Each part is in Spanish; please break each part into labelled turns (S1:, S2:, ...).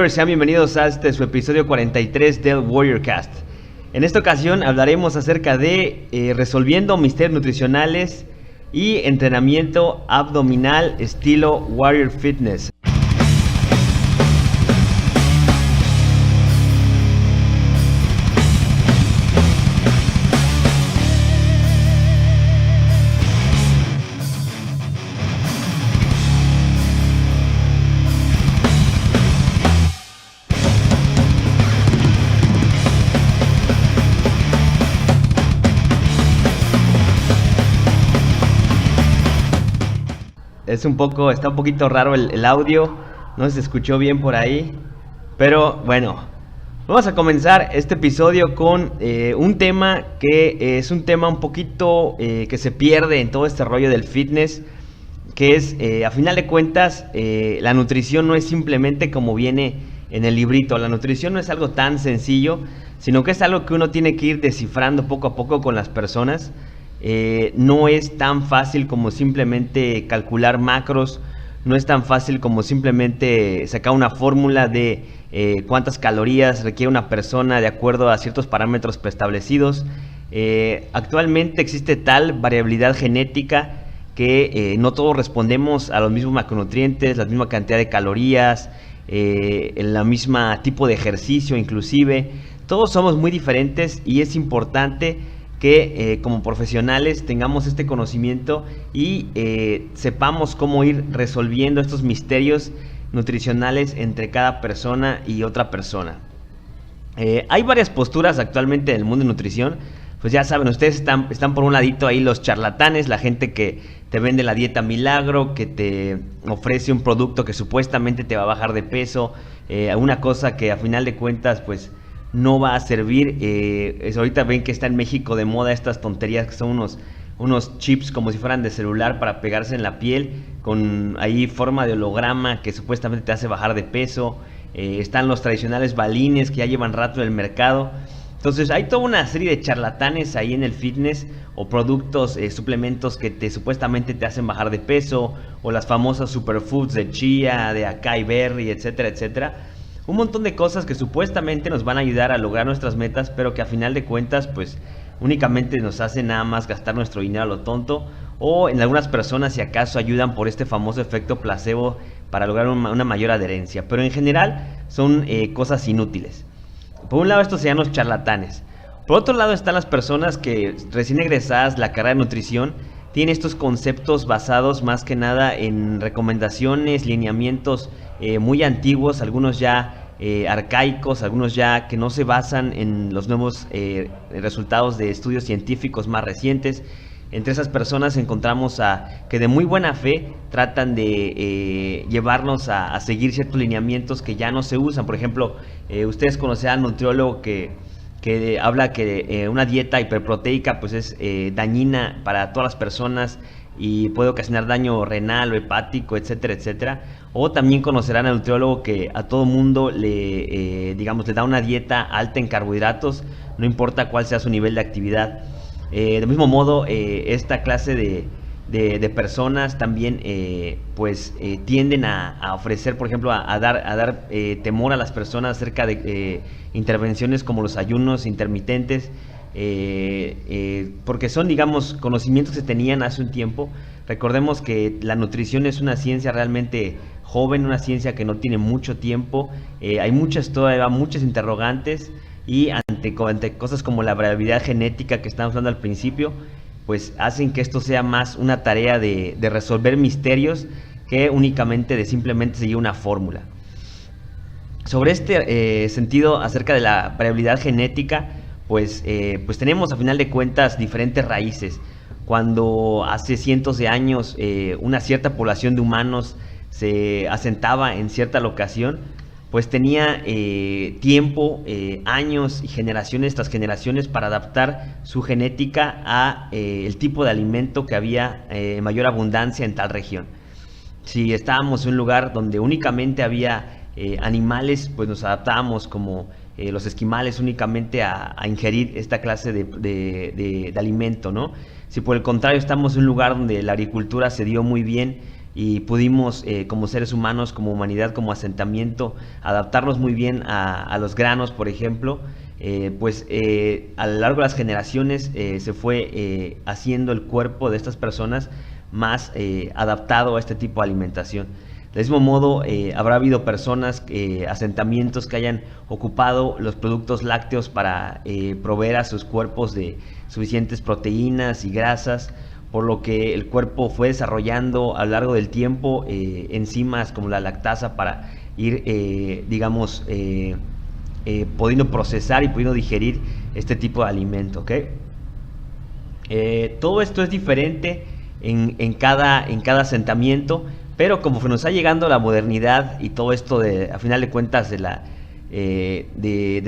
S1: Sean bienvenidos a su episodio 43 del WarriorCast. En esta ocasión hablaremos acerca de resolviendo misterios nutricionales y entrenamiento abdominal estilo Warrior Fitness. Está un poquito raro el audio, no se escuchó bien por ahí, pero bueno, vamos a comenzar este episodio con un tema que es un tema un poquito que se pierde en todo este rollo del fitness, que es, a final de cuentas, la nutrición no es simplemente como viene en el librito. La nutrición no es algo tan sencillo, sino que es algo que uno tiene que ir descifrando poco a poco con las personas. No es tan fácil como simplemente calcular macros, no es tan fácil como simplemente sacar una fórmula de cuántas calorías requiere una persona de acuerdo a ciertos parámetros preestablecidos. Actualmente existe tal variabilidad genética que no todos respondemos a los mismos macronutrientes, la misma cantidad de calorías, el mismo tipo de ejercicio inclusive. Todos somos muy diferentes y es importante que como profesionales tengamos este conocimiento y sepamos cómo ir resolviendo estos misterios nutricionales entre cada persona y otra persona. Hay varias posturas actualmente en el mundo de nutrición. Pues ya saben, ustedes están por un ladito ahí los charlatanes, la gente que te vende la dieta milagro, que te ofrece un producto que supuestamente te va a bajar de peso, alguna cosa que a final de cuentas pues no va a servir. Ahorita ven que está en México de moda estas tonterías que son unos chips como si fueran de celular para pegarse en la piel, con ahí forma de holograma que supuestamente te hace bajar de peso. Están los tradicionales balines que ya llevan rato en el mercado. Entonces hay toda una serie de charlatanes ahí en el fitness, o productos, suplementos que supuestamente te hacen bajar de peso, o las famosas superfoods de chía, de acai berry, etcétera, etcétera. Un montón de cosas que supuestamente nos van a ayudar a lograr nuestras metas, pero que a final de cuentas pues únicamente nos hacen nada más gastar nuestro dinero a lo tonto, o en algunas personas si acaso ayudan por este famoso efecto placebo para lograr una mayor adherencia, pero en general son cosas inútiles. Por un lado estos serían los charlatanes. Por otro lado están las personas que recién egresadas la carrera de nutrición tienen estos conceptos basados más que nada en recomendaciones, lineamientos muy antiguos, algunos ya arcaicos, algunos ya que no se basan en los nuevos resultados de estudios científicos más recientes. Entre esas personas encontramos que de muy buena fe tratan de llevarnos a seguir ciertos lineamientos que ya no se usan. Por ejemplo, ustedes conocerán a un nutriólogo que habla que una dieta hiperproteica pues es dañina para todas las personas y puede ocasionar daño renal o hepático, etcétera, etcétera. O también conocerán al nutriólogo que a todo mundo le da una dieta alta en carbohidratos, no importa cuál sea su nivel de actividad. Del mismo modo, esta clase de personas también tienden a ofrecer, por ejemplo, a dar temor a las personas acerca de intervenciones como los ayunos intermitentes, porque son, digamos, conocimientos que se tenían hace un tiempo. Recordemos que la nutrición es una ciencia realmente joven, una ciencia que no tiene mucho tiempo. Hay todavía muchas interrogantes, y ante cosas como la variabilidad genética que estamos hablando al principio, pues hacen que esto sea más una tarea de resolver misterios que únicamente de simplemente seguir una fórmula. Sobre este sentido acerca de la variabilidad genética, pues tenemos a final de cuentas diferentes raíces. Cuando hace cientos de años una cierta población de humanos se asentaba en cierta locación, pues tenía tiempo, años y generaciones tras generaciones para adaptar su genética a el tipo de alimento que había mayor abundancia en tal región. Si estábamos en un lugar donde únicamente había animales, pues nos adaptábamos como los esquimales únicamente a ingerir esta clase de alimento, ¿no? Si por el contrario estamos en un lugar donde la agricultura se dio muy bien, y pudimos como seres humanos, como humanidad, como asentamiento, adaptarnos muy bien a los granos, por ejemplo. A lo largo de las generaciones se fue haciendo el cuerpo de estas personas más adaptado a este tipo de alimentación. Del mismo modo, habrá habido personas, asentamientos que hayan ocupado los productos lácteos para proveer a sus cuerpos de suficientes proteínas y grasas, por lo que el cuerpo fue desarrollando a lo largo del tiempo enzimas como la lactasa para ir, pudiendo procesar y pudiendo digerir este tipo de alimento, ¿ok? Todo esto es diferente en cada asentamiento, pero como nos ha llegando la modernidad y todo esto a final de cuentas de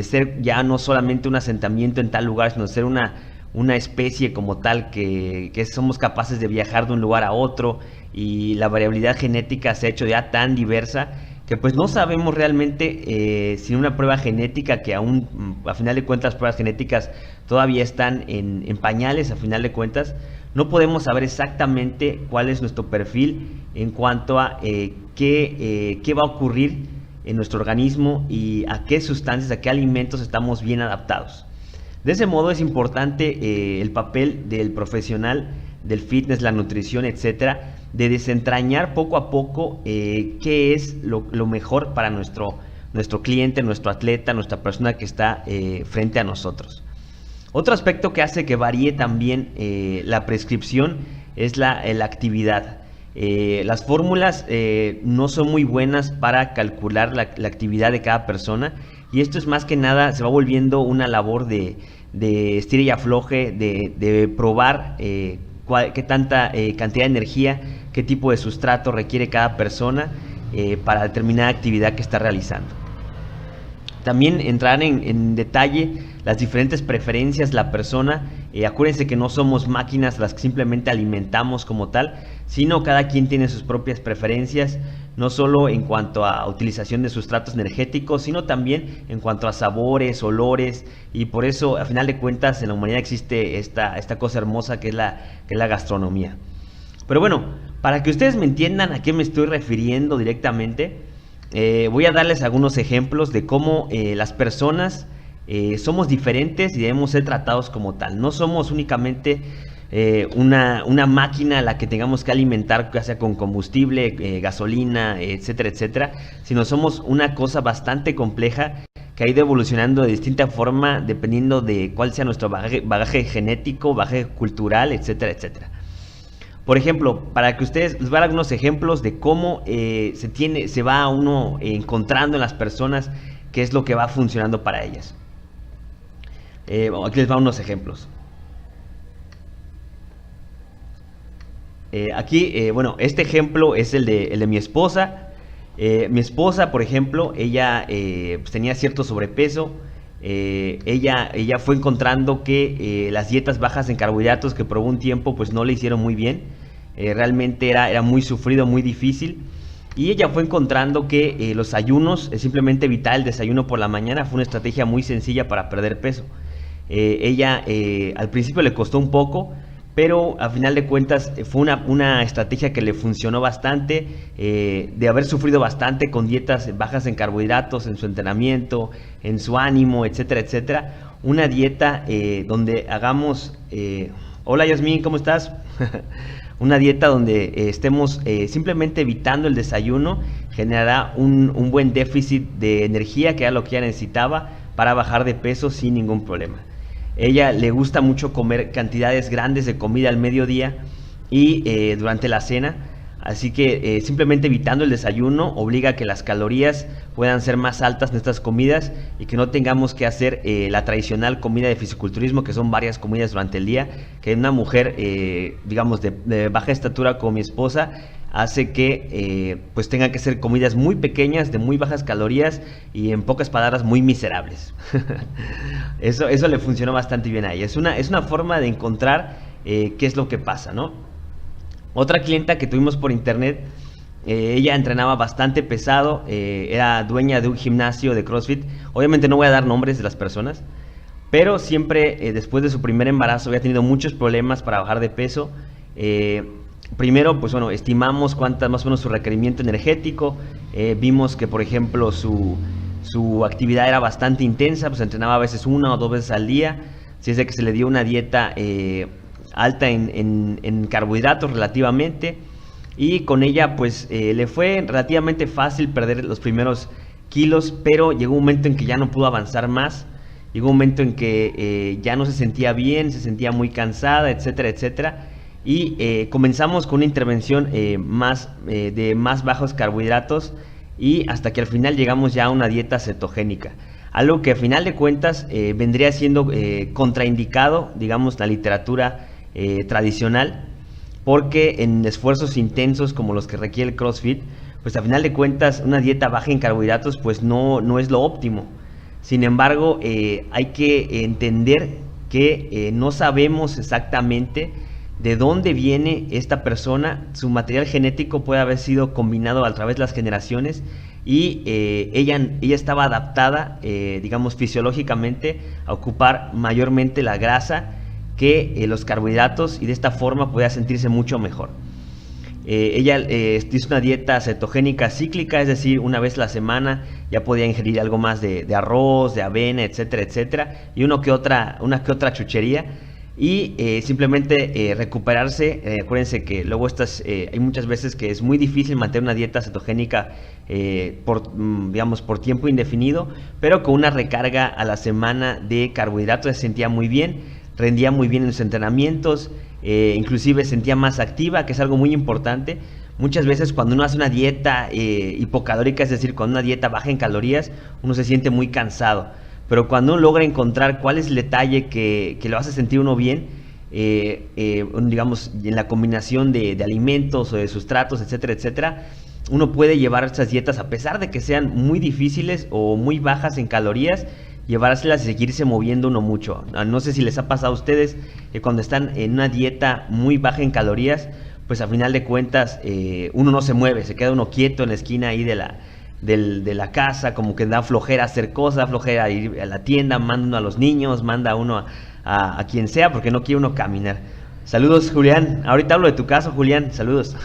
S1: ser ya no solamente un asentamiento en tal lugar, sino ser una especie como tal que somos capaces de viajar de un lugar a otro, y la variabilidad genética se ha hecho ya tan diversa que pues no sabemos realmente sin una prueba genética, que aún a final de cuentas las pruebas genéticas todavía están en pañales. A final de cuentas no podemos saber exactamente cuál es nuestro perfil en cuanto a qué va a ocurrir en nuestro organismo y a qué sustancias, a qué alimentos estamos bien adaptados. De ese modo es importante el papel del profesional del fitness, la nutrición, etcétera, de desentrañar poco a poco qué es lo mejor para nuestro cliente, nuestro atleta, nuestra persona que está frente a nosotros. Otro aspecto que hace que varíe también la prescripción es la actividad. Las fórmulas no son muy buenas para calcular la actividad de cada persona, y esto es más que nada, se va volviendo una labor de estira y afloje, de probar qué tanta cantidad de energía, qué tipo de sustrato requiere cada persona para determinada actividad que está realizando. También entrar en detalle las diferentes preferencias de la persona. Acuérdense que no somos máquinas las que simplemente alimentamos como tal, sino cada quien tiene sus propias preferencias, no solo en cuanto a utilización de sustratos energéticos, sino también en cuanto a sabores, olores, y por eso a final de cuentas en la humanidad existe esta cosa hermosa que es la gastronomía. Pero bueno, para que ustedes me entiendan a qué me estoy refiriendo directamente, voy a darles algunos ejemplos de cómo las personas somos diferentes y debemos ser tratados como tal. No somos únicamente una máquina a la que tengamos que alimentar, ya sea con combustible, gasolina, etcétera, etcétera, sino somos una cosa bastante compleja que ha ido evolucionando de distinta forma dependiendo de cuál sea nuestro bagaje genético, bagaje cultural, etcétera, etcétera. Por ejemplo, para que ustedes les voy a dar algunos ejemplos de cómo se va uno encontrando en las personas qué es lo que va funcionando para ellas. Aquí les van unos ejemplos. Bueno, este ejemplo es el de mi esposa. Mi esposa, por ejemplo, ella pues tenía cierto sobrepeso. Ella fue encontrando que las dietas bajas en carbohidratos que probó un tiempo pues no le hicieron muy bien. Realmente era muy sufrido, muy difícil. Y ella fue encontrando que los ayunos, simplemente evitar el desayuno por la mañana, fue una estrategia muy sencilla para perder peso. Ella al principio le costó un poco, pero a final de cuentas fue una estrategia que le funcionó bastante, de haber sufrido bastante con dietas bajas en carbohidratos, en su entrenamiento, en su ánimo, etcétera, etcétera. Una dieta donde hagamos... hola Yasmín, ¿cómo estás? Una dieta donde estemos simplemente evitando el desayuno generará un buen déficit de energía, que era lo que ella necesitaba para bajar de peso sin ningún problema. Ella le gusta mucho comer cantidades grandes de comida al mediodía y durante la cena, así que simplemente evitando el desayuno obliga a que las calorías puedan ser más altas en estas comidas y que no tengamos que hacer la tradicional comida de fisiculturismo, que son varias comidas durante el día, que una mujer digamos de baja estatura como mi esposa hace que pues tenga que ser comidas muy pequeñas, de muy bajas calorías y en pocas palabras muy miserables. Eso le funcionó bastante bien a ella. Es una forma de encontrar qué es lo que pasa, ¿no? Otra clienta que tuvimos por internet, ella entrenaba bastante pesado, era dueña de un gimnasio de CrossFit. Obviamente no voy a dar nombres de las personas, pero siempre después de su primer embarazo había tenido muchos problemas para bajar de peso. primero, pues bueno, estimamos cuánto más o menos su requerimiento energético. Vimos que, por ejemplo, su actividad era bastante intensa, pues entrenaba a veces 1 o 2 veces al día. Así es de que se le dio una dieta alta en carbohidratos relativamente. Y con ella pues le fue relativamente fácil perder los primeros kilos, pero llegó un momento en que ya no pudo avanzar más. Llegó un momento en que ya no se sentía bien, se sentía muy cansada, etcétera, etcétera. Y comenzamos con una intervención de más bajos carbohidratos, y hasta que al final llegamos ya a una dieta cetogénica. Algo que a final de cuentas vendría siendo contraindicado, digamos, la literatura tradicional, porque en esfuerzos intensos como los que requiere el CrossFit, pues a final de cuentas una dieta baja en carbohidratos pues no es lo óptimo. Sin embargo, hay que entender que no sabemos exactamente de dónde viene esta persona. Su material genético puede haber sido combinado a través de las generaciones, y ella estaba adaptada, digamos, fisiológicamente a ocupar mayormente la grasa que los carbohidratos, y de esta forma podía sentirse mucho mejor. Ella hizo una dieta cetogénica cíclica, es decir, una vez a la semana ya podía ingerir algo más de arroz, de avena, etcétera, etcétera, y una que otra chuchería, y simplemente recuperarse. Acuérdense que luego hay muchas veces que es muy difícil mantener una dieta cetogénica por tiempo indefinido, pero con una recarga a la semana de carbohidratos se sentía muy bien, rendía muy bien en sus entrenamientos, inclusive sentía más activa, que es algo muy importante. Muchas veces cuando uno hace una dieta hipocalórica, es decir, con una dieta baja en calorías, uno se siente muy cansado, pero cuando uno logra encontrar cuál es el detalle que lo hace sentir uno bien, digamos, en la combinación de alimentos o de sustratos, etcétera, etcétera, uno puede llevar estas dietas, a pesar de que sean muy difíciles o muy bajas en calorías, llevárselas y seguirse moviendo uno mucho. No sé si les ha pasado a ustedes que cuando están en una dieta muy baja en calorías, pues a final de cuentas uno no se mueve, se queda uno quieto en la esquina ahí de la casa, como que da flojera hacer cosas, flojera ir a la tienda, manda uno a los niños, manda uno a quien sea, porque no quiere uno caminar. Saludos, Julián. Ahorita hablo de tu caso, Julián. Saludos.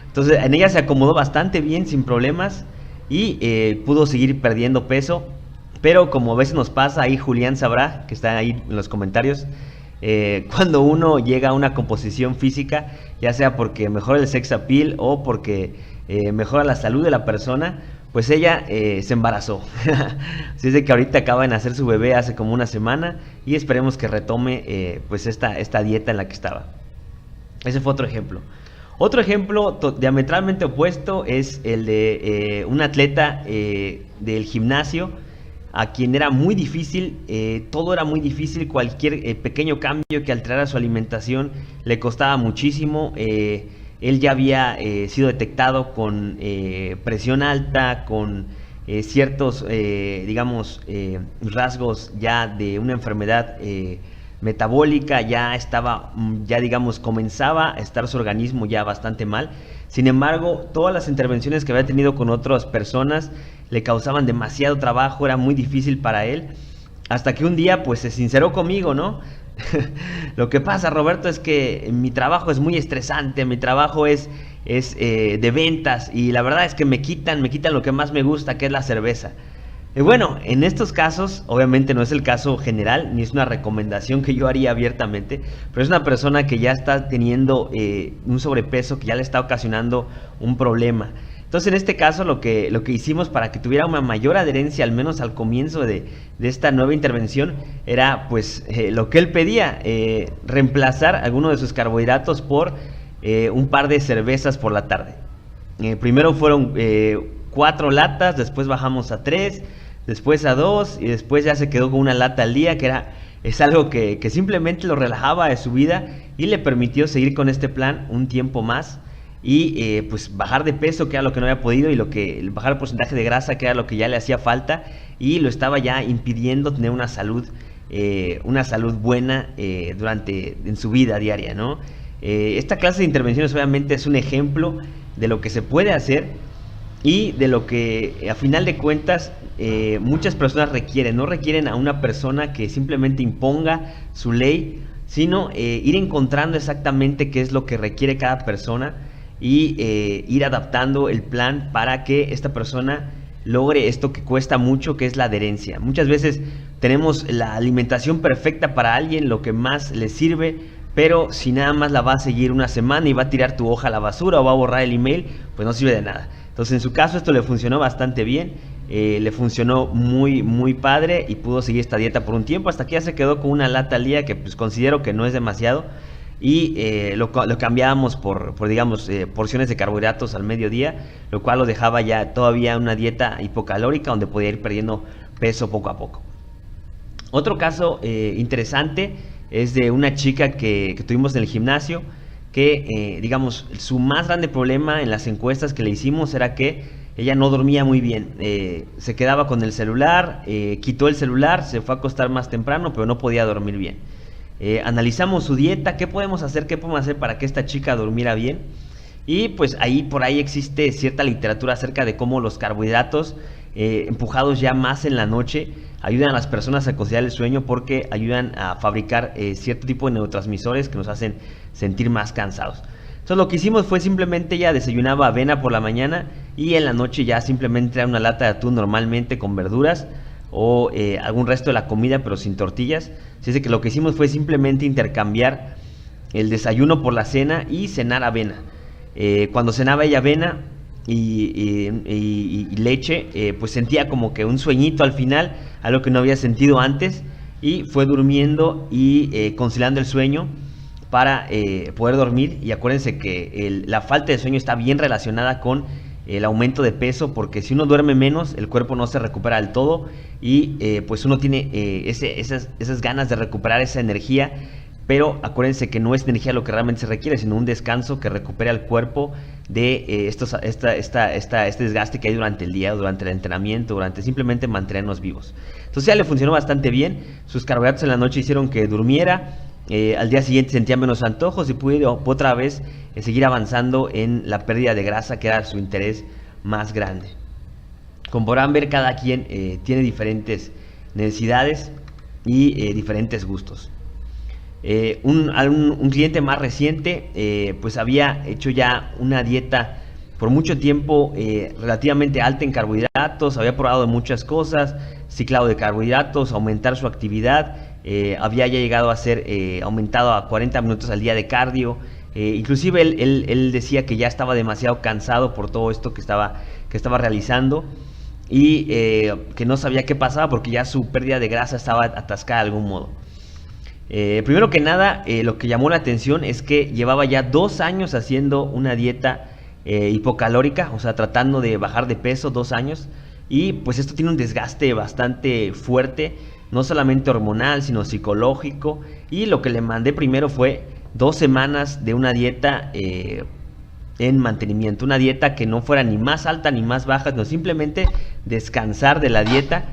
S1: Entonces, en ella se acomodó bastante bien, sin problemas, y pudo seguir perdiendo peso. Pero como a veces nos pasa, ahí Julián sabrá, que está ahí en los comentarios, cuando uno llega a una composición física, ya sea porque mejora el sex appeal o porque mejora la salud de la persona, pues ella se embarazó. Así es de que ahorita acaba de nacer su bebé hace como una semana, y esperemos que retome pues esta dieta en la que estaba. Ese fue otro ejemplo. Otro ejemplo diametralmente opuesto es el de un atleta del gimnasio, a quien era muy difícil, todo era muy difícil, cualquier pequeño cambio que alterara su alimentación le costaba muchísimo. Él ya había sido detectado con presión alta, con ciertos, digamos, rasgos ya de una enfermedad metabólica, ya digamos, comenzaba a estar su organismo ya bastante mal. Sin embargo, todas las intervenciones que había tenido con otras personas le causaban demasiado trabajo, era muy difícil para él, hasta que un día pues se sinceró conmigo, ¿no? Lo que pasa, Roberto, es que mi trabajo es muy estresante, mi trabajo es de ventas, y la verdad es que me quitan lo que más me gusta, que es la cerveza. Y bueno, en estos casos, obviamente no es el caso general, ni es una recomendación que yo haría abiertamente, pero es una persona que ya está teniendo un sobrepeso que ya le está ocasionando un problema. Entonces, en este caso, lo que hicimos para que tuviera una mayor adherencia, al menos al comienzo de esta nueva intervención, era pues lo que él pedía, reemplazar alguno de sus carbohidratos por un par de cervezas por la tarde. Primero fueron 4 latas, después bajamos a 3, después a 2, y después ya se quedó con una lata al día, que es algo que simplemente lo relajaba de su vida y le permitió seguir con este plan un tiempo más, y pues bajar de peso, que era lo que no había podido, y bajar el porcentaje de grasa, que era lo que ya le hacía falta, y lo estaba ya impidiendo tener una salud buena en su vida diaria, ¿no? Esta clase de intervenciones obviamente es un ejemplo de lo que se puede hacer y de lo que a final de cuentas muchas personas requieren. No requieren a una persona que simplemente imponga su ley, sino ir encontrando exactamente qué es lo que requiere cada persona y ir adaptando el plan para que esta persona logre esto que cuesta mucho, que es la adherencia. Muchas veces tenemos la alimentación perfecta para alguien, lo que más le sirve, pero si nada más la va a seguir una semana y va a tirar tu hoja a la basura o va a borrar el email, pues no sirve de nada. Entonces en su caso esto le funcionó bastante bien, le funcionó muy padre y pudo seguir esta dieta por un tiempo, hasta que ya se quedó con una lata al día, que pues considero que no es demasiado, y lo cambiábamos por digamos, porciones de carbohidratos al mediodía, lo cual lo dejaba ya todavía una dieta hipocalórica donde podía ir perdiendo peso poco a poco. Otro caso interesante es de una chica que tuvimos en el gimnasio, que digamos, su más grande problema en las encuestas que le hicimos era que ella no dormía muy bien, se quedaba con el celular, quitó el celular, se fue a acostar más temprano, pero no podía dormir bien. Analizamos su dieta, qué podemos hacer para que esta chica durmiera bien, y pues por ahí existe cierta literatura acerca de cómo los carbohidratos empujados ya más en la noche ayudan a las personas a conciliar el sueño, porque ayudan a fabricar cierto tipo de neurotransmisores que nos hacen sentir más cansados. Entonces lo que hicimos fue simplemente, ella desayunaba avena por la mañana y en la noche ya simplemente era una lata de atún normalmente con verduras o algún resto de la comida pero sin tortillas. Así es que lo que hicimos fue simplemente intercambiar el desayuno por la cena y cenar avena. Cuando cenaba ella avena y leche, pues sentía como que un sueñito al final, algo que no había sentido antes, y fue durmiendo y conciliando el sueño para poder dormir. Y acuérdense que la falta de sueño está bien relacionada con el aumento de peso, porque si uno duerme menos, el cuerpo no se recupera del todo y pues uno tiene esas ganas de recuperar esa energía, pero acuérdense que no es energía lo que realmente se requiere, sino un descanso que recupere al cuerpo de este desgaste que hay durante el día, durante el entrenamiento, durante simplemente mantenernos vivos. Entonces ya le funcionó bastante bien, sus carbohidratos en la noche hicieron que durmiera. Al día siguiente sentía menos antojos y pude otra vez seguir avanzando en la pérdida de grasa, que era su interés más grande. Como podrán ver, cada quien tiene diferentes necesidades y diferentes gustos. Un cliente más reciente pues había hecho ya una dieta por mucho tiempo relativamente alta en carbohidratos, había probado muchas cosas, ciclado de carbohidratos, aumentar su actividad. Había ya llegado a ser aumentado a 40 minutos al día de cardio. Inclusive él decía que ya estaba demasiado cansado por todo esto que estaba realizando y que no sabía qué pasaba porque ya su pérdida de grasa estaba atascada de algún modo. Primero que nada, lo que llamó la atención es que llevaba ya 2 años haciendo una dieta hipocalórica, o sea, tratando de bajar de peso, 2 años, y pues esto tiene un desgaste bastante fuerte, no solamente hormonal, sino psicológico. Y lo que le mandé primero fue 2 semanas de una dieta en mantenimiento, una dieta que no fuera ni más alta ni más baja, sino simplemente descansar de la dieta,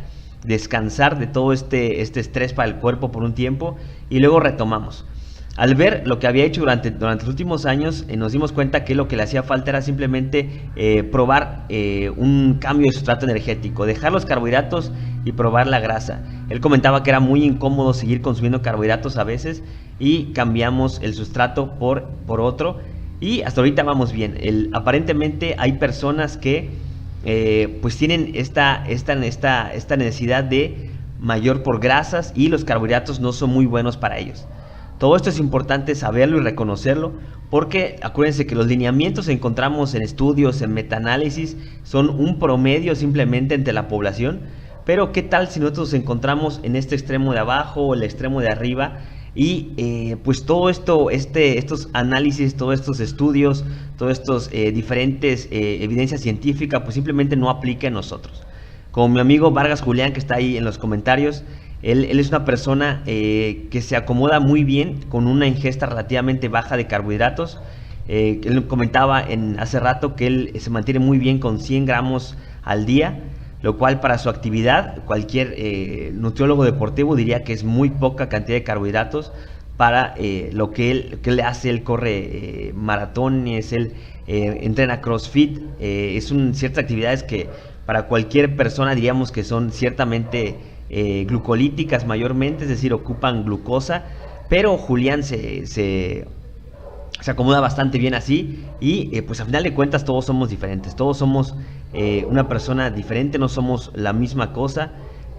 S1: descansar de todo este estrés para el cuerpo por un tiempo, y luego retomamos. Al ver lo que había hecho durante los últimos años, nos dimos cuenta que lo que le hacía falta era simplemente probar un cambio de sustrato energético, dejar los carbohidratos y probar la grasa. Él comentaba que era muy incómodo seguir consumiendo carbohidratos a veces, y cambiamos el sustrato por otro, y hasta ahorita vamos bien. Aparentemente hay personas que pues tienen esta necesidad de mayor por grasas, y los carbohidratos no son muy buenos para ellos. Todo esto es importante saberlo y reconocerlo, porque acuérdense que los lineamientos que encontramos en estudios, en metaanálisis, son un promedio simplemente entre la población. Pero ¿qué tal si nosotros nos encontramos en este extremo de abajo o el extremo de arriba? Y pues todo esto, estos análisis, todos estos estudios, todos estos diferentes evidencia científica, pues simplemente no aplica en nosotros. Como mi amigo Vargas Julián, que está ahí en los comentarios, él es una persona que se acomoda muy bien con una ingesta relativamente baja de carbohidratos. Él comentaba hace rato que él se mantiene muy bien con 100 gramos al día, lo cual para su actividad, cualquier nutriólogo deportivo diría que es muy poca cantidad de carbohidratos para lo que él hace. Él corre maratones, él entrena CrossFit, ciertas actividades que para cualquier persona diríamos que son ciertamente glucolíticas mayormente, es decir, ocupan glucosa, pero Julián se acomoda bastante bien así y pues a final de cuentas todos somos diferentes, todos somos una persona diferente, no somos la misma cosa.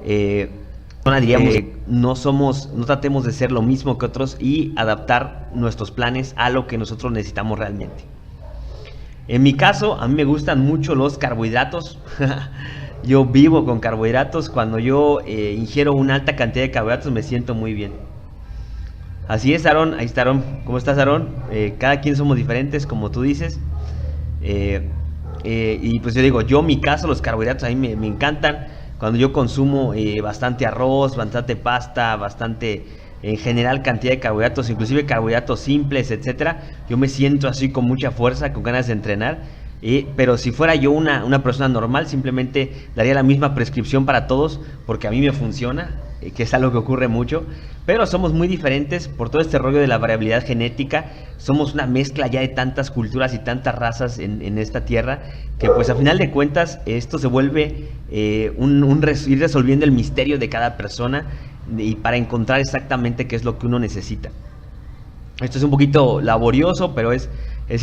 S1: Diríamos que no tratemos de ser lo mismo que otros y adaptar nuestros planes a lo que nosotros necesitamos realmente. En mi caso, a mí me gustan mucho los carbohidratos. Yo vivo con carbohidratos. Cuando yo ingiero una alta cantidad de carbohidratos me siento muy bien. Así es, Aarón. Ahí está Aarón. ¿Cómo estás, Aarón? Cada quien somos diferentes, como tú dices. Y pues yo digo, mi caso, los carbohidratos a mí me encantan. Cuando yo consumo bastante arroz, bastante pasta, bastante, en general, cantidad de carbohidratos, inclusive carbohidratos simples, etcétera, yo me siento así con mucha fuerza, con ganas de entrenar. Pero si fuera yo una persona normal, simplemente daría la misma prescripción para todos, porque a mí me funciona, que es algo que ocurre mucho. Pero somos muy diferentes por todo este rollo de la variabilidad genética. Somos una mezcla ya de tantas culturas y tantas razas en esta tierra, que pues a final de cuentas esto se vuelve ir resolviendo el misterio de cada persona y para encontrar exactamente qué es lo que uno necesita. Esto es un poquito laborioso, pero es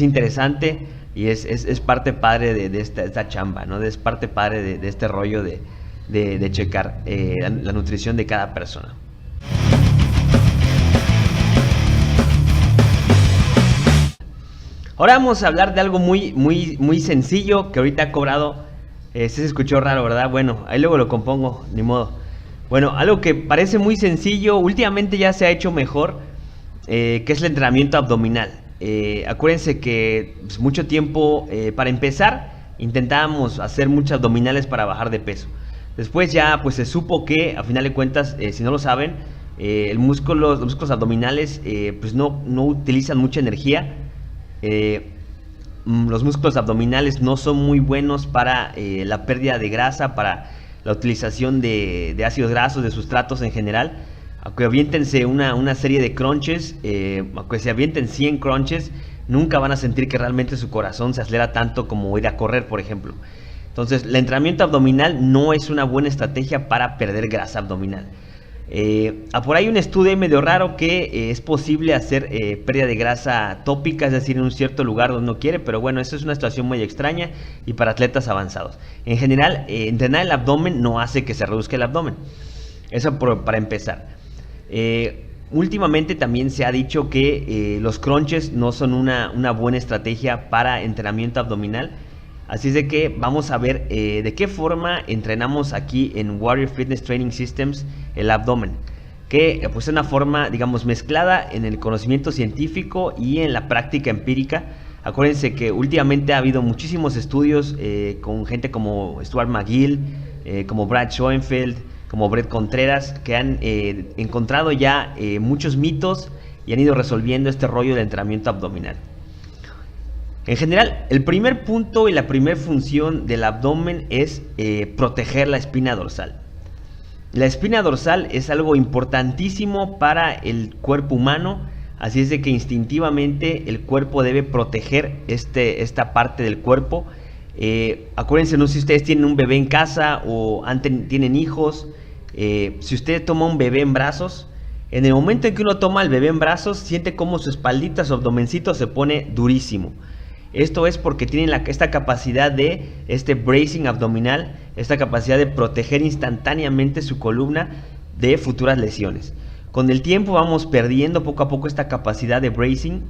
S1: interesante y es parte padre de esta chamba, ¿no? Es parte padre de este rollo de checar la nutrición de cada persona. Ahora vamos a hablar de algo muy sencillo que ahorita ha cobrado. Se escuchó raro, ¿verdad? Bueno, ahí luego lo compongo, ni modo. Bueno, algo que parece muy sencillo, últimamente ya se ha hecho mejor, que es el entrenamiento abdominal. Acuérdense que pues, mucho tiempo, para empezar, intentábamos hacer muchas abdominales para bajar de peso. Después ya pues se supo que, a final de cuentas, si no lo saben, los músculos abdominales pues no utilizan mucha energía. Los músculos abdominales no son muy buenos para la pérdida de grasa, para la utilización de ácidos grasos, de sustratos en general. Aunque aviéntense una serie de crunches, aunque se avienten 100 crunches, nunca van a sentir que realmente su corazón se acelera tanto como ir a correr, por ejemplo. Entonces, el entrenamiento abdominal no es una buena estrategia para perder grasa abdominal. Por ahí un estudio medio raro que es posible hacer pérdida de grasa tópica, es decir, en un cierto lugar donde uno quiere, pero bueno, eso es una situación muy extraña y para atletas avanzados. En general, entrenar el abdomen no hace que se reduzca el abdomen. Eso para empezar. Últimamente también se ha dicho que los crunches no son una buena estrategia para entrenamiento abdominal. Así es de que vamos a ver de qué forma entrenamos aquí en Warrior Fitness Training Systems el abdomen. Que pues es una forma, digamos, mezclada en el conocimiento científico y en la práctica empírica. Acuérdense que últimamente ha habido muchísimos estudios con gente como Stuart McGill, como Brad Schoenfeld, como Brett Contreras, que han encontrado ya muchos mitos y han ido resolviendo este rollo del entrenamiento abdominal. En general, el primer punto y la primera función del abdomen es proteger la espina dorsal. La espina dorsal es algo importantísimo para el cuerpo humano, así es de que instintivamente el cuerpo debe proteger esta parte del cuerpo. Acuérdense, no sé si ustedes tienen un bebé en casa o tienen hijos. Si usted toma un bebé en brazos, en el momento en que uno toma al bebé en brazos, siente como su espaldita, su abdomencito se pone durísimo. Esto es porque tienen esta capacidad de bracing abdominal, esta capacidad de proteger instantáneamente su columna de futuras lesiones. Con el tiempo vamos perdiendo poco a poco esta capacidad de bracing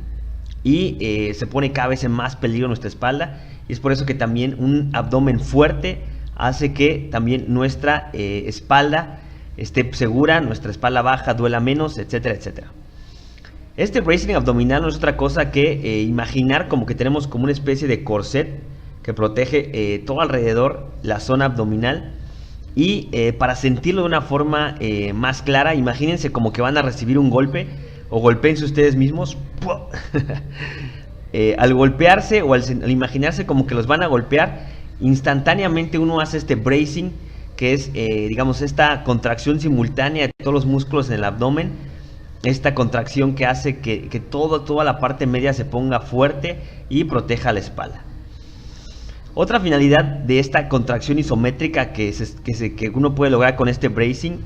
S1: y se pone cada vez en más peligro nuestra espalda. Y es por eso que también un abdomen fuerte hace que también nuestra espalda esté segura, nuestra espalda baja, duela menos, etcétera, etcétera. Este bracing abdominal no es otra cosa que imaginar como que tenemos como una especie de corset que protege todo alrededor la zona abdominal. Y para sentirlo de una forma más clara, imagínense como que van a recibir un golpe o golpéense ustedes mismos. Al golpearse o al imaginarse como que los van a golpear, instantáneamente uno hace este bracing, que es digamos esta contracción simultánea de todos los músculos en el abdomen. Esta contracción que hace que toda la parte media se ponga fuerte y proteja la espalda. Otra finalidad de esta contracción isométrica que uno puede lograr con este bracing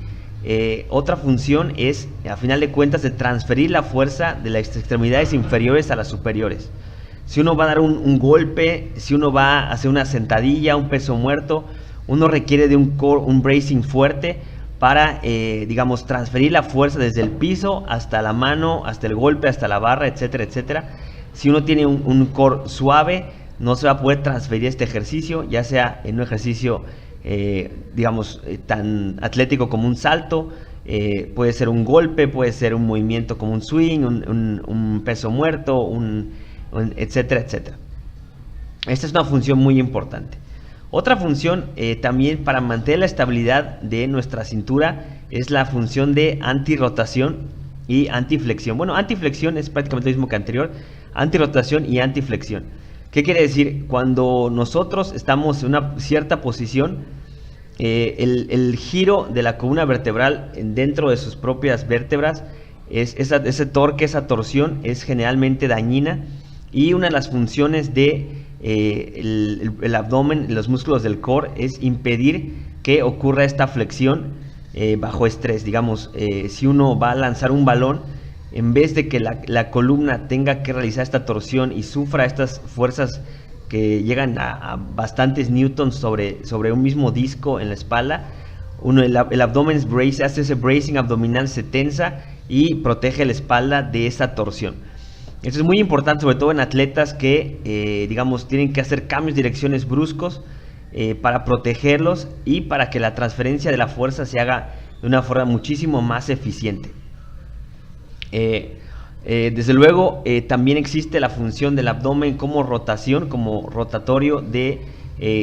S1: Otra función es, a final de cuentas, de transferir la fuerza de las extremidades inferiores a las superiores. Si uno va a dar un golpe, si uno va a hacer una sentadilla, un peso muerto, uno requiere de un bracing fuerte para, digamos, transferir la fuerza desde el piso hasta la mano, hasta el golpe, hasta la barra, etcétera, etcétera. Si uno tiene un core suave, no se va a poder transferir este ejercicio, ya sea en un ejercicio, digamos, tan atlético como un salto, puede ser un golpe, puede ser un movimiento como un swing, un peso muerto, etcétera, etcétera. Esta es una función muy importante. Otra función también para mantener la estabilidad de nuestra cintura es la función de antirrotación y antiflexión. Bueno, antiflexión es prácticamente lo mismo que anterior, antirrotación y antiflexión. ¿Qué quiere decir? Cuando nosotros estamos en una cierta posición, el giro de la columna vertebral dentro de sus propias vértebras, ese torque, esa torsión es generalmente dañina, y una de las funciones de el abdomen, los músculos del core, es impedir que ocurra esta flexión bajo estrés. Digamos, si uno va a lanzar un balón, en vez de que la columna tenga que realizar esta torsión y sufra estas fuerzas que llegan a bastantes newtons sobre un mismo disco en la espalda, el abdomen hace ese bracing abdominal, se tensa y protege la espalda de esa torsión. Esto es muy importante, sobre todo en atletas que, digamos, tienen que hacer cambios de direcciones bruscos para protegerlos y para que la transferencia de la fuerza se haga de una forma muchísimo más eficiente. Desde luego, también existe la función del abdomen como rotación, como rotatorio de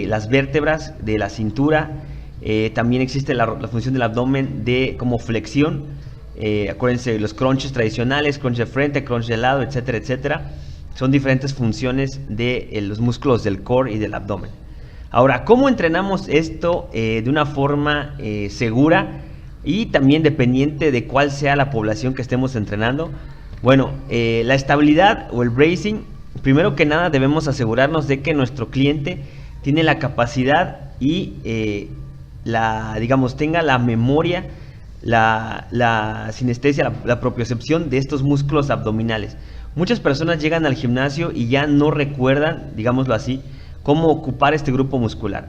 S1: las vértebras de la cintura. También existe la función del abdomen como flexión. Acuérdense, los crunches tradicionales, crunch de frente, crunch de lado, etcétera, etcétera. Son diferentes funciones de los músculos del core y del abdomen. Ahora, ¿cómo entrenamos esto de una forma segura y también dependiente de cuál sea la población que estemos entrenando? Bueno, la estabilidad o el bracing, primero que nada debemos asegurarnos de que nuestro cliente tiene la capacidad y digamos, tenga la memoria, la sinestesia, la propiocepción de estos músculos abdominales. Muchas personas llegan al gimnasio y ya no recuerdan, digámoslo así, cómo ocupar este grupo muscular.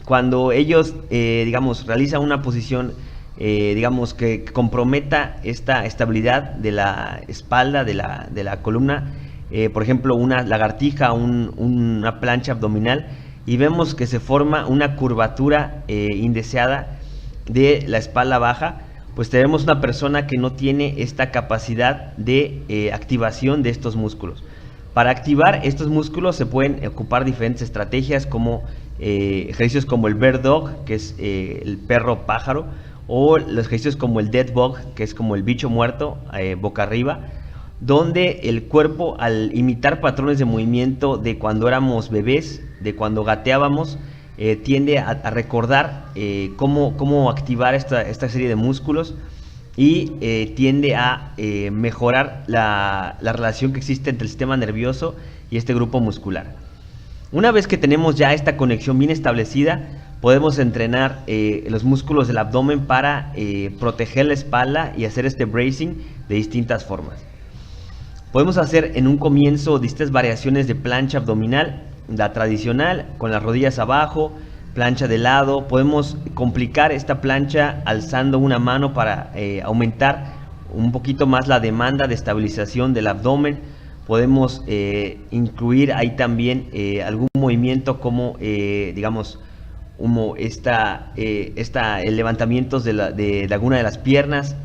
S1: Cuando ellos, digamos, realizan una posición, digamos, que comprometa esta estabilidad de la espalda, de la columna, por ejemplo, una lagartija, una plancha abdominal, y vemos que se forma una curvatura indeseada de la espalda baja, pues tenemos una persona que no tiene esta capacidad de activación de estos músculos. Para activar estos músculos se pueden ocupar diferentes estrategias, como ejercicios como el Bird Dog, que es el perro pájaro, o los ejercicios como el Dead Bug, que es como el bicho muerto boca arriba, donde el cuerpo, al imitar patrones de movimiento de cuando éramos bebés, de cuando gateábamos, tiende a recordar cómo activar esta serie de músculos, y tiende a mejorar la relación que existe entre el sistema nervioso y este grupo muscular. Una vez que tenemos ya esta conexión bien establecida, podemos entrenar los músculos del abdomen para proteger la espalda y hacer este bracing de distintas formas. Podemos hacer en un comienzo distintas variaciones de plancha abdominal, la tradicional con las rodillas abajo, plancha de lado. Podemos complicar esta plancha alzando una mano para aumentar un poquito más la demanda de estabilización del abdomen. Podemos incluir ahí también algún movimiento como, digamos, el levantamiento de alguna de las piernas,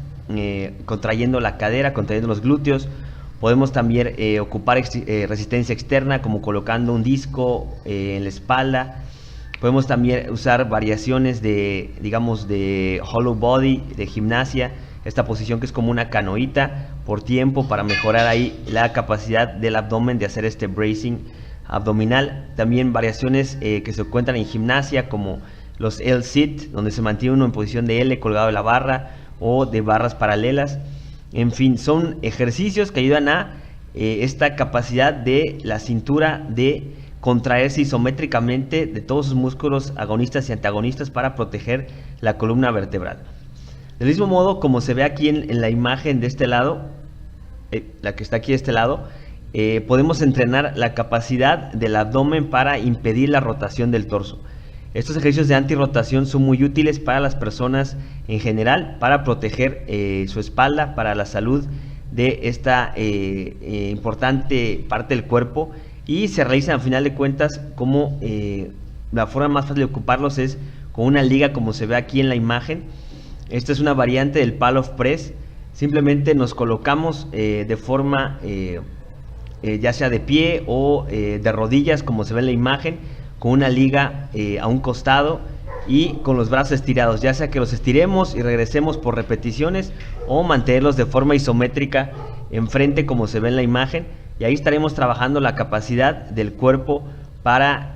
S1: contrayendo la cadera, contrayendo los glúteos. Podemos también ocupar resistencia externa, como colocando un disco en la espalda. Podemos también usar variaciones de hollow body, de gimnasia, esta posición que es como una canoita por tiempo, para mejorar ahí la capacidad del abdomen de hacer este bracing abdominal. También variaciones que se encuentran en gimnasia, como los L-sit, donde se mantiene uno en posición de L colgado de la barra, o de barras paralelas. En fin, son ejercicios que ayudan a esta capacidad de la cintura de contraerse isométricamente de todos sus músculos agonistas y antagonistas para proteger la columna vertebral. Del mismo modo, como se ve aquí en la imagen de este lado, la que está aquí de este lado, podemos entrenar la capacidad del abdomen para impedir la rotación del torso. Estos ejercicios de antirrotación son muy útiles para las personas en general, para proteger su espalda, para la salud de esta importante parte del cuerpo, y se realizan a final de cuentas como la forma más fácil de ocuparlos es con una liga, como se ve aquí en la imagen. Esta es una variante del Pal of Press. Simplemente nos colocamos de forma ya sea de pie o de rodillas, como se ve en la imagen, con una liga a un costado y con los brazos estirados, ya sea que los estiremos y regresemos por repeticiones o mantenerlos de forma isométrica enfrente, como se ve en la imagen, y ahí estaremos trabajando la capacidad del cuerpo para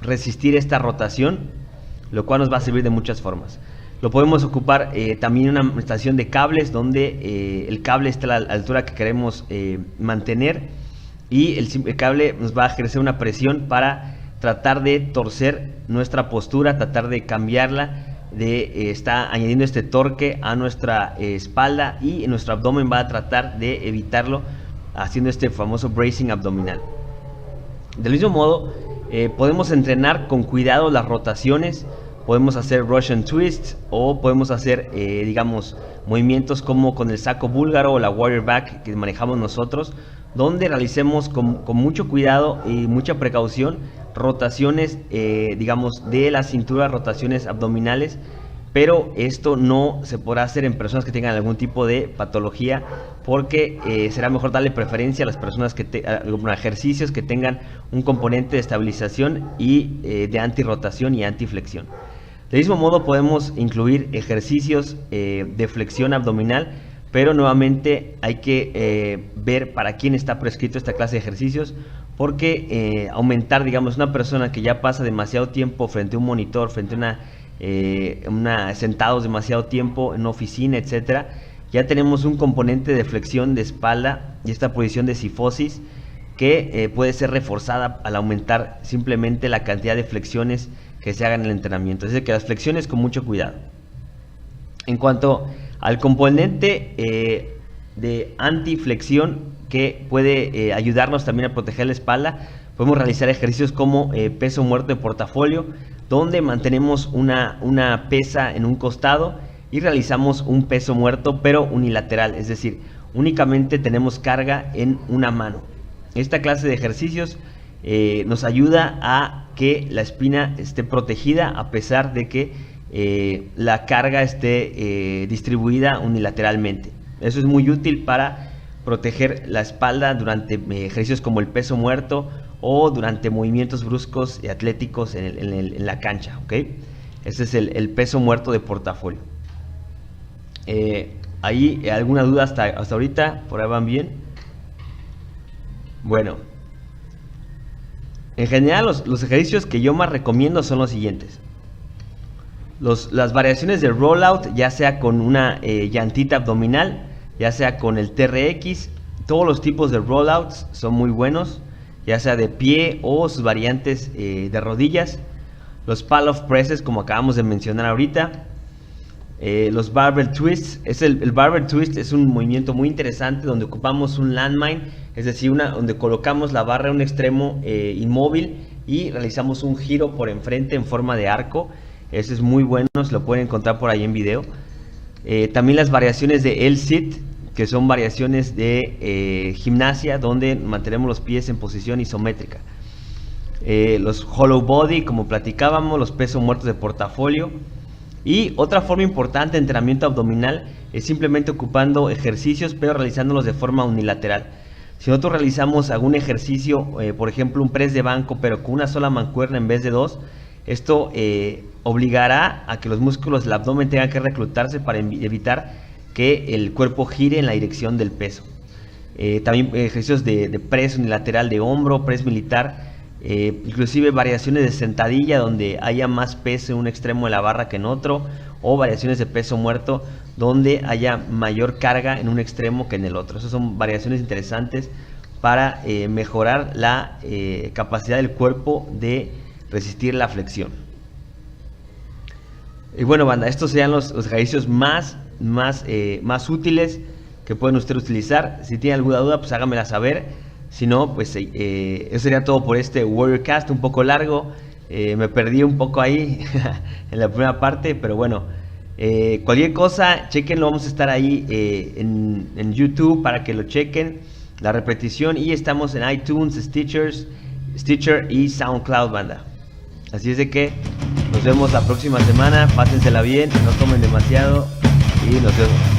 S1: resistir esta rotación, lo cual nos va a servir de muchas formas. Lo podemos ocupar también en una estación de cables, donde el cable está a la altura que queremos mantener, y el cable nos va a ejercer una presión para tratar de torcer nuestra postura, tratar de cambiarla, está añadiendo este torque a nuestra espalda, y nuestro abdomen va a tratar de evitarlo haciendo este famoso bracing abdominal. Del mismo modo, podemos entrenar con cuidado las rotaciones. Podemos hacer Russian Twists, o podemos hacer, digamos, movimientos como con el saco búlgaro o la Warrior Back que manejamos nosotros, donde realicemos con mucho cuidado y mucha precaución rotaciones, digamos, de la cintura, rotaciones abdominales, pero esto no se podrá hacer en personas que tengan algún tipo de patología, porque será mejor darle preferencia a las personas que ejercicios que tengan un componente de estabilización y de antirrotación y antiflexión. Del mismo modo, podemos incluir ejercicios de flexión abdominal, pero nuevamente hay que ver para quién está prescrito esta clase de ejercicios, porque aumentar, digamos, una persona que ya pasa demasiado tiempo frente a un monitor, frente a sentados demasiado tiempo en una oficina, etcétera, ya tenemos un componente de flexión de espalda y esta posición de cifosis que puede ser reforzada al aumentar simplemente la cantidad de flexiones que se hagan en el entrenamiento. Es decir, que las flexiones con mucho cuidado. En cuanto al componente de antiflexión, que puede ayudarnos también a proteger la espalda, podemos realizar ejercicios como peso muerto de portafolio, donde mantenemos una pesa en un costado y realizamos un peso muerto pero unilateral, es decir, únicamente tenemos carga en una mano. Esta clase de ejercicios nos ayuda a que la espina esté protegida a pesar de que la carga esté distribuida unilateralmente. Eso es muy útil para proteger la espalda durante ejercicios como el peso muerto o durante movimientos bruscos y atléticos en la cancha, ¿ok? Ese es el peso muerto de portafolio. ¿Hay alguna duda hasta ahorita? ¿Por ahí van bien? Bueno, en general los ejercicios que yo más recomiendo son los siguientes. Las variaciones de rollout, ya sea con una llantita abdominal, ya sea con el TRX, todos los tipos de rollouts son muy buenos, ya sea de pie o sus variantes de rodillas. Los Pal of Presses, como acabamos de mencionar ahorita. Los Barbell Twists, el Barbell Twist es un movimiento muy interesante donde ocupamos un landmine, es decir, donde colocamos la barra en un extremo inmóvil y realizamos un giro por enfrente en forma de arco. Ese es muy bueno, se lo pueden encontrar por ahí en video. También las variaciones de L-sit, que son variaciones de gimnasia, donde mantenemos los pies en posición isométrica. Los hollow body, como platicábamos, los pesos muertos de portafolio. Y otra forma importante de entrenamiento abdominal es simplemente ocupando ejercicios, pero realizándolos de forma unilateral. Si nosotros realizamos algún ejercicio, por ejemplo un press de banco, pero con una sola mancuerna en vez de dos, esto obligará a que los músculos del abdomen tengan que reclutarse para evitar que el cuerpo gire en la dirección del peso. También ejercicios de press unilateral de hombro, press militar, inclusive variaciones de sentadilla donde haya más peso en un extremo de la barra que en otro, o variaciones de peso muerto donde haya mayor carga en un extremo que en el otro. Esas son variaciones interesantes para mejorar la capacidad del cuerpo de resistir la flexión. Y bueno, banda, estos serían los ejercicios más útiles que pueden ustedes utilizar. Si tienen alguna duda, pues háganmela saber. Si no, pues eso sería todo por este Warrior Cast, un poco largo. Me perdí un poco ahí en la primera parte, pero bueno. Cualquier cosa, chequenlo, vamos a estar ahí en YouTube para que lo chequen, la repetición, y estamos en iTunes, Stitcher y SoundCloud, banda. Así es de que nos vemos la próxima semana, pásensela bien, no tomen demasiado y nos vemos.